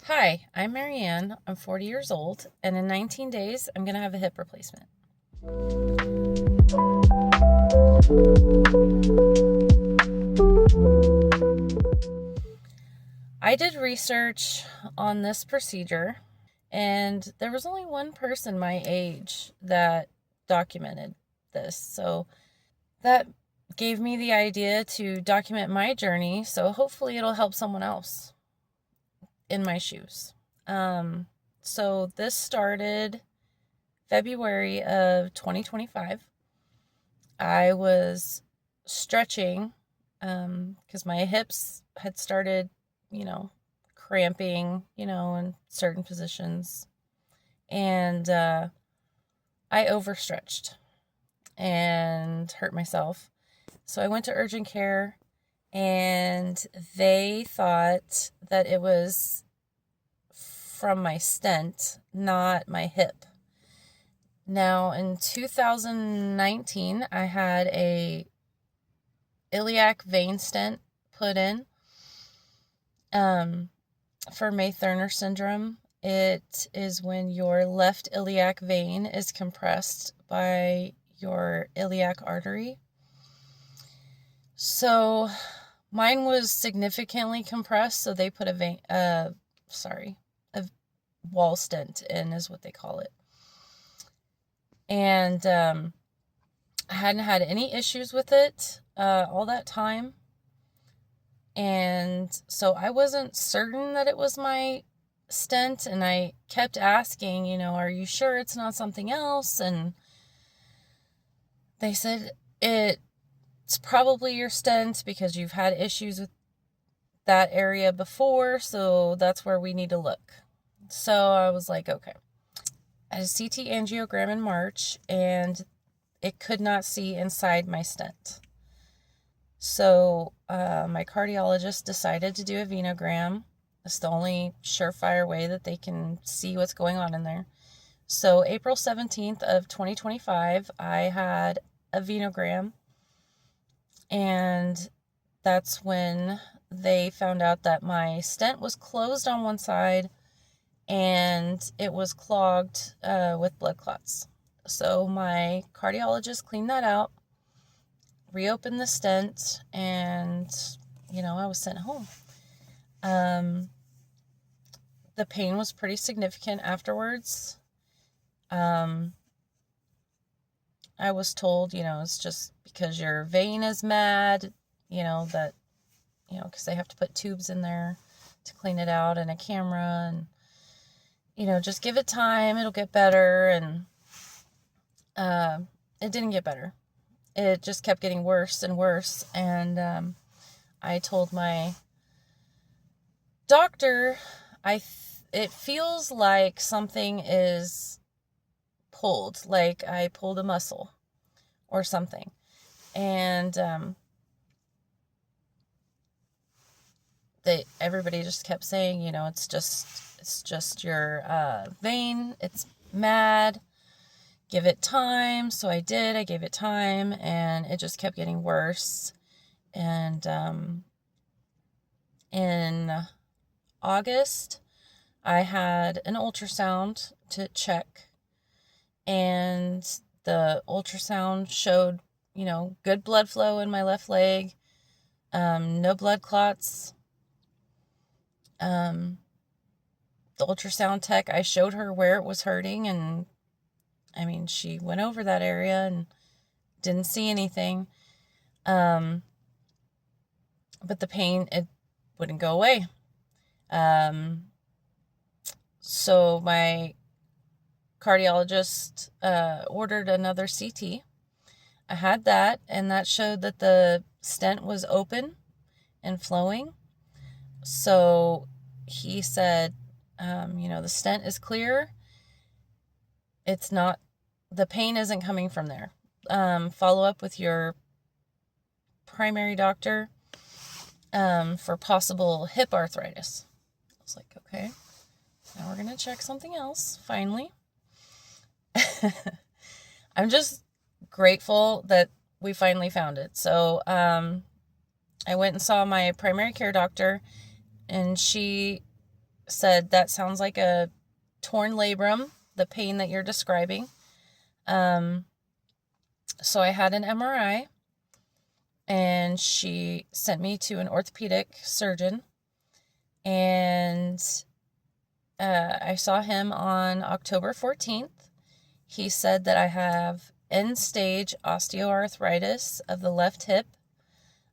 Hi, I'm Marianne. I'm 40 years old, and in 19 days, I'm going to have a hip replacement. I did research on this procedure, and there was only one person my age that documented this. So that gave me the idea to document my journey, so hopefully it'll help someone else in my shoes. So this started February of 2025. I was stretching because my hips had started, cramping, in certain positions. And I overstretched and hurt myself. So I went to urgent care and they thought that it was from my stent, not my hip. Now, in 2019, I had a iliac vein stent put in for May-Thurner syndrome. It is when your left iliac vein is compressed by your iliac artery. So mine was significantly compressed, so they put a wall stent in, is what they call it. And I hadn't had any issues with it all that time. And so I wasn't certain that it was my stent, and I kept asking, are you sure it's not something else? And they said it's probably your stent because you've had issues with that area before, so that's where we need to look. So I was like, okay. I had a CT angiogram in March, and it could not see inside my stent. So my cardiologist decided to do a venogram. It's the only surefire way that they can see what's going on in there. So April 17th of 2025, I had a venogram, and that's when they found out that my stent was closed on one side and it was clogged with blood clots. So my cardiologist cleaned that out, reopened the stent, and I was sent home. The pain was pretty significant afterwards. I was told, it's just because your vein is mad, that, because they have to put tubes in there to clean it out, and a camera, and, just give it time, it'll get better. And it didn't get better. It just kept getting worse and worse. And I told my doctor, it feels like something is pulled, like I pulled a muscle or something. And everybody just kept saying, it's just your vein. It's mad. Give it time. So I did. I gave it time, and it just kept getting worse. And in August, I had an ultrasound to check, and the ultrasound showed, good blood flow in my left leg, no blood clots. The ultrasound tech, I showed her where it was hurting, and she went over that area and didn't see anything. But the pain, it wouldn't go away. So my cardiologist ordered another CT. I had that, and that showed that the stent was open and flowing. So he said, the stent is clear. It's not, the pain isn't coming from there. Follow up with your primary doctor for possible hip arthritis. I was like, okay, now we're going to check something else, finally. I'm just grateful that we finally found it. So I went and saw my primary care doctor, and she said, that sounds like a torn labrum, the pain that you're describing. So I had an MRI, and she sent me to an orthopedic surgeon, and I saw him on October 14th. He said that I have end-stage osteoarthritis of the left hip.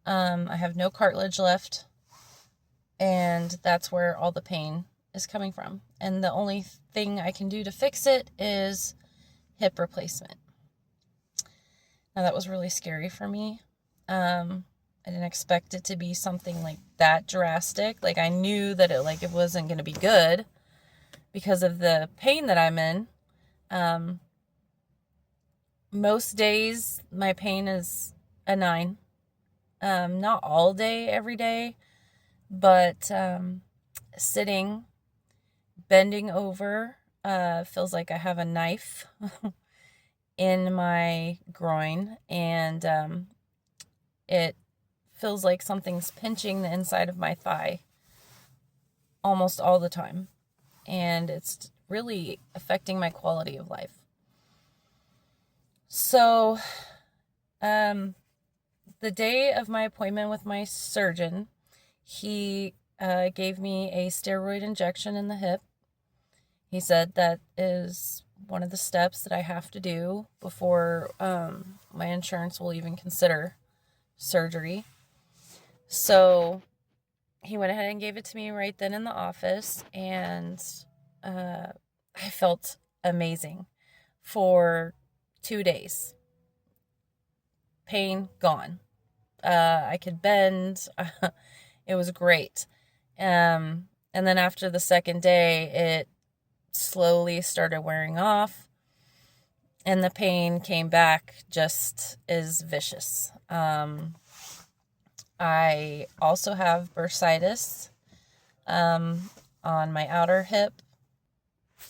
I have no cartilage left, and that's where all the pain is coming from. And the only thing I can do to fix it is hip replacement. Now, that was really scary for me. I didn't expect it to be something like that drastic. Like, I knew that it wasn't going to be good because of the pain that I'm in. Most days my pain is a 9. Not all day, every day, but sitting, bending over, feels like I have a knife in my groin, and it feels like something's pinching the inside of my thigh almost all the time, and it's really affecting my quality of life. So, the day of my appointment with my surgeon, he gave me a steroid injection in the hip. He said that is one of the steps that I have to do before my insurance will even consider surgery. So he went ahead and gave it to me right then in the office, and I felt amazing for 2 days. Pain gone. I could bend. It was great. And then after the second day, it slowly started wearing off, and the pain came back just as vicious. I also have bursitis on my outer hip.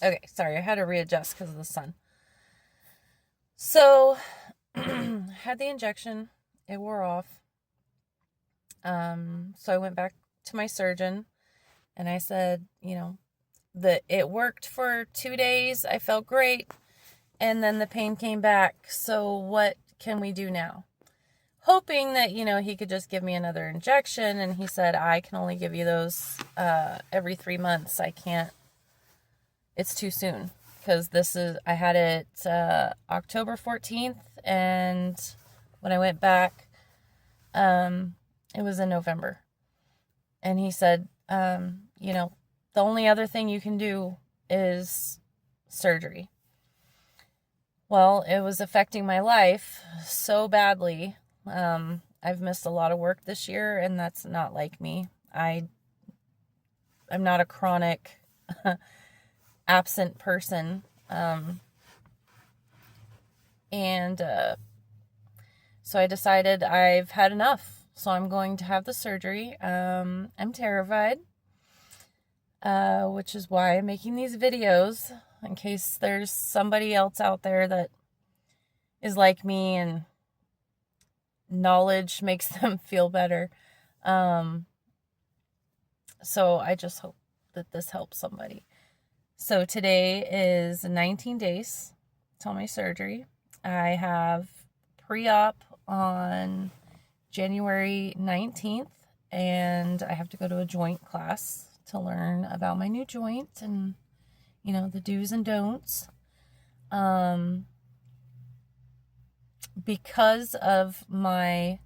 Okay, sorry, I had to readjust because of the sun. So, had the injection. It wore off. So I went back to my surgeon, and I said, that it worked for 2 days. I felt great. And then the pain came back. So what can we do now? Hoping that, he could just give me another injection. And he said, I can only give you those every 3 months. I can't. It's too soon. Because I had it October 14th. And when I went back, it was in November. And he said, the only other thing you can do is surgery. Well, it was affecting my life so badly. I've missed a lot of work this year, and that's not like me. I'm not a chronic absent person. So I decided I've had enough. So I'm going to have the surgery. I'm terrified, which is why I'm making these videos, in case there's somebody else out there that is like me and knowledge makes them feel better. So I just hope that this helps somebody. So today is 19 days till my surgery. I have pre-op on January 19th, and I have to go to a joint class to learn about my new joint and, the do's and don'ts. Because of my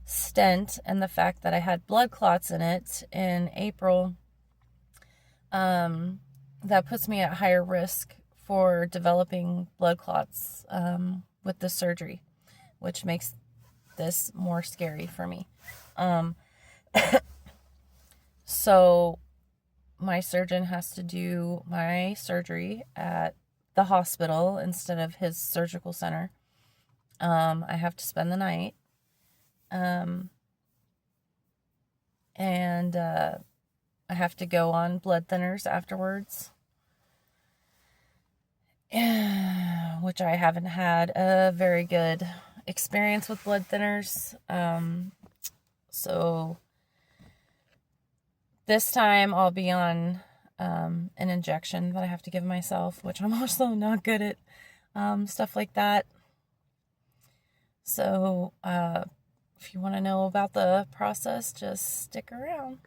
stent and the fact that I had blood clots in it in April, that puts me at higher risk for developing blood clots with the surgery, which makes this more scary for me. So my surgeon has to do my surgery at the hospital instead of his surgical center. I have to spend the night. And I have to go on blood thinners afterwards, which I haven't had a very good experience with blood thinners. So This time I'll be on an injection that I have to give myself, which I'm also not good at stuff like that. So if you want to know about the process, just stick around.